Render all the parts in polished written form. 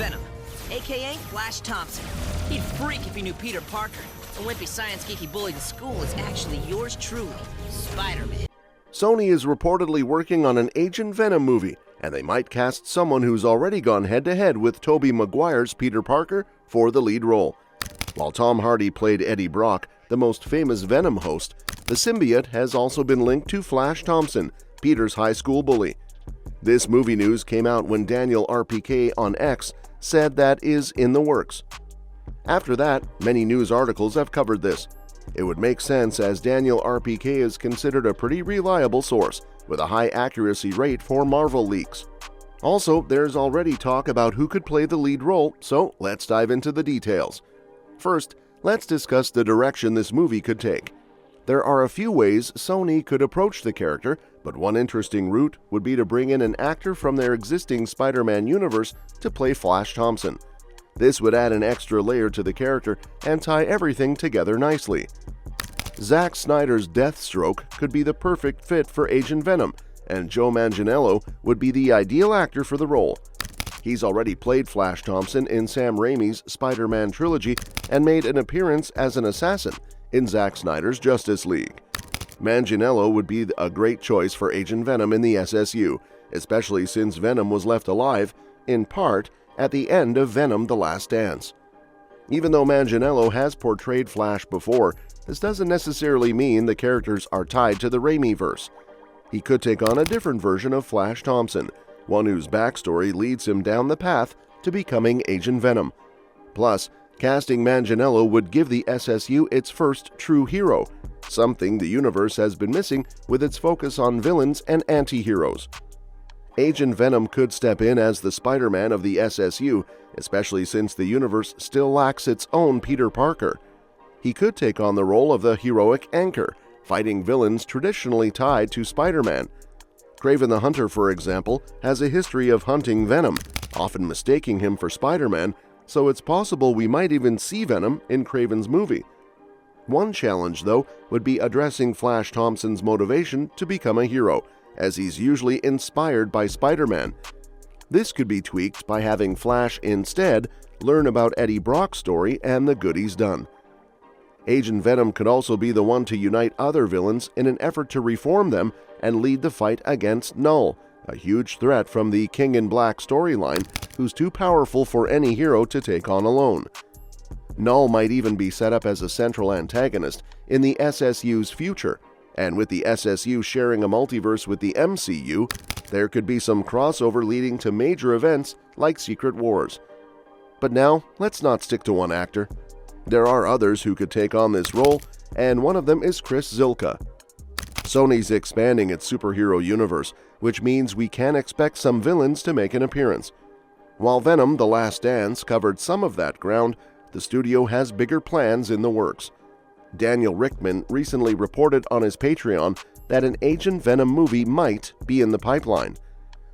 Venom, aka Flash Thompson. He'd freak if he knew Peter Parker. The wimpy science geeky bully in school is actually yours truly, Spider-Man. Sony is reportedly working on an Agent Venom movie, and they might cast someone who's already gone head-to-head with Tobey Maguire's Peter Parker for the lead role. While Tom Hardy played Eddie Brock, the most famous Venom host, the symbiote has also been linked to Flash Thompson, Peter's high school bully. This movie news came out when Daniel RPK on X said that is in the works. After that, many news articles have covered this. It would make sense as Daniel RPK is considered a pretty reliable source, with a high accuracy rate for Marvel leaks. Also, there's already talk about who could play the lead role, so let's dive into the details. First, let's discuss the direction this movie could take. There are a few ways Sony could approach the character, but one interesting route would be to bring in an actor from their existing Spider-Man universe to play Flash Thompson. This would add an extra layer to the character and tie everything together nicely. Zack Snyder's Deathstroke could be the perfect fit for Agent Venom, and Joe Manganiello would be the ideal actor for the role. He's already played Flash Thompson in Sam Raimi's Spider-Man trilogy and made an appearance as an assassin in Zack Snyder's Justice League. Manganiello would be a great choice for Agent Venom in the SSU, especially since Venom was left alive, in part, at the end of Venom: The Last Dance. Even though Manganiello has portrayed Flash before, this doesn't necessarily mean the characters are tied to the Raimi-verse. He could take on a different version of Flash Thompson, one whose backstory leads him down the path to becoming Agent Venom. Plus, casting Manganiello would give the SSU its first true hero, something the universe has been missing with its focus on villains and anti-heroes. Agent Venom could step in as the Spider-Man of the SSU, especially since the universe still lacks its own Peter Parker. He could take on the role of the heroic anchor, fighting villains traditionally tied to Spider-Man. Kraven the Hunter, for example, has a history of hunting Venom, often mistaking him for Spider-Man, so it's possible we might even see Venom in Kraven's movie. One challenge, though, would be addressing Flash Thompson's motivation to become a hero, as he's usually inspired by Spider-Man. This could be tweaked by having Flash instead learn about Eddie Brock's story and the good he's done. Agent Venom could also be the one to unite other villains in an effort to reform them and lead the fight against Null, a huge threat from the King in Black storyline, who's too powerful for any hero to take on alone. Null might even be set up as a central antagonist in the SSU's future, and with the SSU sharing a multiverse with the MCU, there could be some crossover leading to major events like Secret Wars. But now, let's not stick to one actor. There are others who could take on this role, and one of them is Chris Zylka. Sony's expanding its superhero universe, which means we can expect some villains to make an appearance. While Venom: The Last Dance covered some of that ground, the studio has bigger plans in the works. Daniel Richtman recently reported on his Patreon that an Agent Venom movie might be in the pipeline.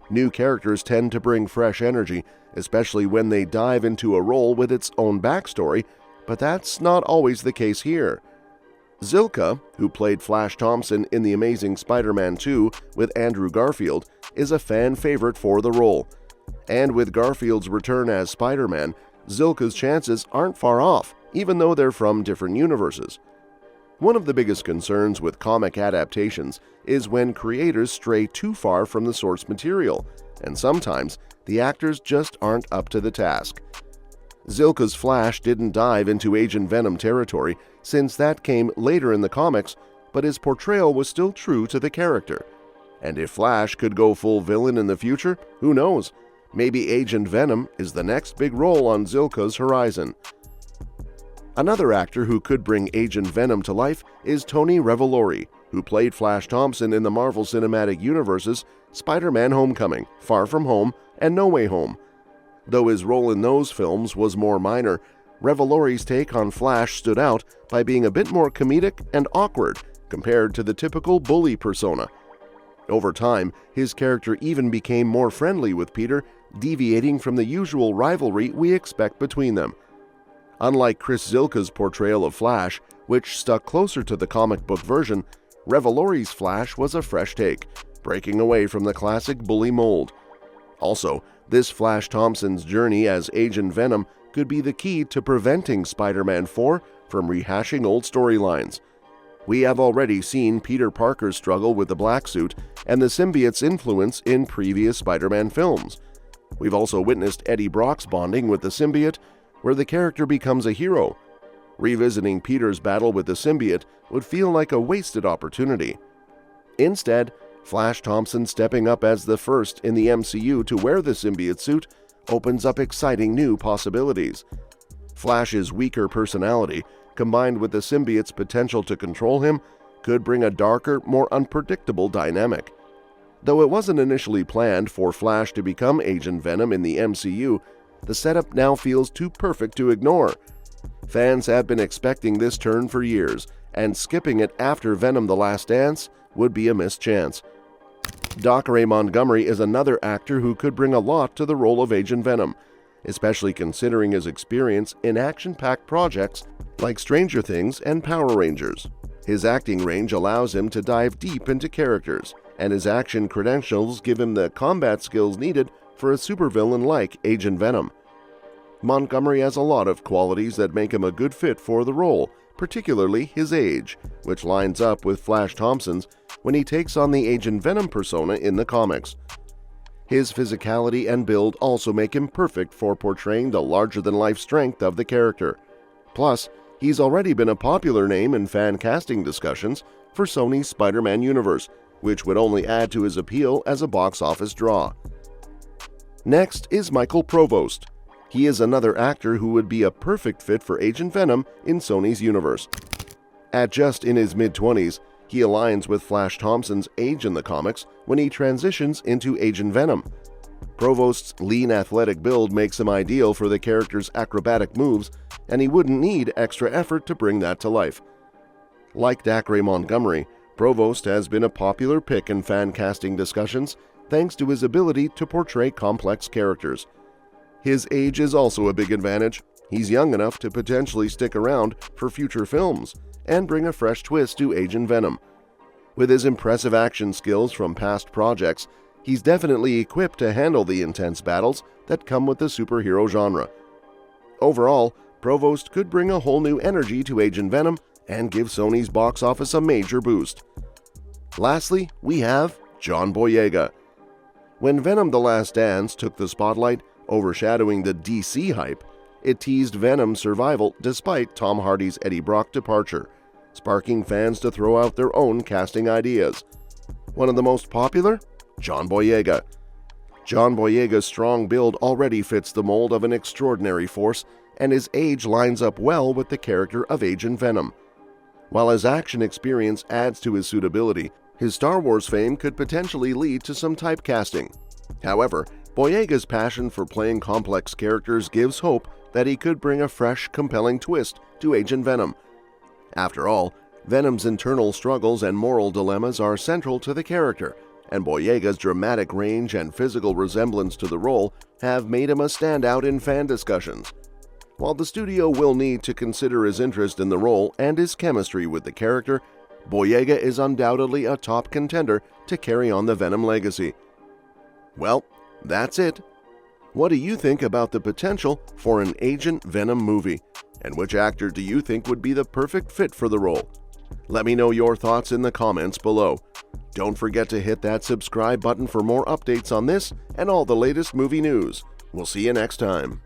New characters tend to bring fresh energy, especially when they dive into a role with its own backstory, but that's not always the case here. Zylka, who played Flash Thompson in The Amazing Spider-Man 2 with Andrew Garfield, is a fan favorite for the role. And with Garfield's return as Spider-Man, Zylka's chances aren't far off, even though they're from different universes. One of the biggest concerns with comic adaptations is when creators stray too far from the source material, and sometimes the actors just aren't up to the task. Zylka's Flash didn't dive into Agent Venom territory since that came later in the comics, but his portrayal was still true to the character. And if Flash could go full villain in the future, who knows? Maybe Agent Venom is the next big role on Zylka's horizon. Another actor who could bring Agent Venom to life is Tony Revolori, who played Flash Thompson in the Marvel Cinematic Universe's Spider-Man: Homecoming, Far From Home, and No Way Home. Though his role in those films was more minor, Revolori's take on Flash stood out by being a bit more comedic and awkward compared to the typical bully persona. Over time, his character even became more friendly with Peter, deviating from the usual rivalry we expect between them. Unlike Chris Zylka's portrayal of Flash, which stuck closer to the comic book version, Revolori's Flash was a fresh take, breaking away from the classic bully mold. Also, This Flash Thompson's journey as Agent Venom could be the key to preventing Spider-Man 4 from rehashing old storylines. We have already seen Peter Parker's struggle with the black suit and the symbiote's influence in previous Spider-Man films. We've also witnessed Eddie Brock's bonding with the symbiote, where the character becomes a hero. Revisiting Peter's battle with the symbiote would feel like a wasted opportunity. Instead, Flash Thompson stepping up as the first in the MCU to wear the symbiote suit opens up exciting new possibilities. Flash's weaker personality, combined with the symbiote's potential to control him, could bring a darker, more unpredictable dynamic. Though it wasn't initially planned for Flash to become Agent Venom in the MCU, the setup now feels too perfect to ignore. Fans have been expecting this turn for years, and skipping it after Venom: The Last Dance would be a missed chance. Doric Montgomery is another actor who could bring a lot to the role of Agent Venom, especially considering his experience in action-packed projects like Stranger Things and Power Rangers. His acting range allows him to dive deep into characters, and his action credentials give him the combat skills needed for a supervillain like Agent Venom. Montgomery has a lot of qualities that make him a good fit for the role, particularly his age, which lines up with Flash Thompson's when he takes on the Agent Venom persona in the comics. His physicality and build also make him perfect for portraying the larger-than-life strength of the character. Plus, he's already been a popular name in fan casting discussions for Sony's Spider-Man universe, which would only add to his appeal as a box office draw. Next is Michael Provost. He is another actor who would be a perfect fit for Agent Venom in Sony's universe. At just in his mid-20s, he aligns with Flash Thompson's age in the comics when he transitions into Agent Venom. Provost's lean athletic build makes him ideal for the character's acrobatic moves, and he wouldn't need extra effort to bring that to life. Like Doric Montgomery, Provost has been a popular pick in fan casting discussions thanks to his ability to portray complex characters. His age is also a big advantage. He's young enough to potentially stick around for future films and bring a fresh twist to Agent Venom. With his impressive action skills from past projects, he's definitely equipped to handle the intense battles that come with the superhero genre. Overall, Provost could bring a whole new energy to Agent Venom and give Sony's box office a major boost. Lastly, we have Johnboa. When Venom: The Last Dance took the spotlight, overshadowing the DC hype, it teased Venom's survival despite Tom Hardy's Eddie Brock departure, sparking fans to throw out their own casting ideas. One of the most popular? John Boyega. John Boyega's strong build already fits the mold of an extraordinary force, and his age lines up well with the character of Agent Venom. While his action experience adds to his suitability, his Star Wars fame could potentially lead to some typecasting. However, Boyega's passion for playing complex characters gives hope that he could bring a fresh, compelling twist to Agent Venom. After all, Venom's internal struggles and moral dilemmas are central to the character, and Boyega's dramatic range and physical resemblance to the role have made him a standout in fan discussions. While the studio will need to consider his interest in the role and his chemistry with the character, Boyega is undoubtedly a top contender to carry on the Venom legacy. Well, that's it. What do you think about the potential for an Agent Venom movie? And which actor do you think would be the perfect fit for the role? Let me know your thoughts in the comments below. Don't forget to hit that subscribe button for more updates on this and all the latest movie news. We'll see you next time.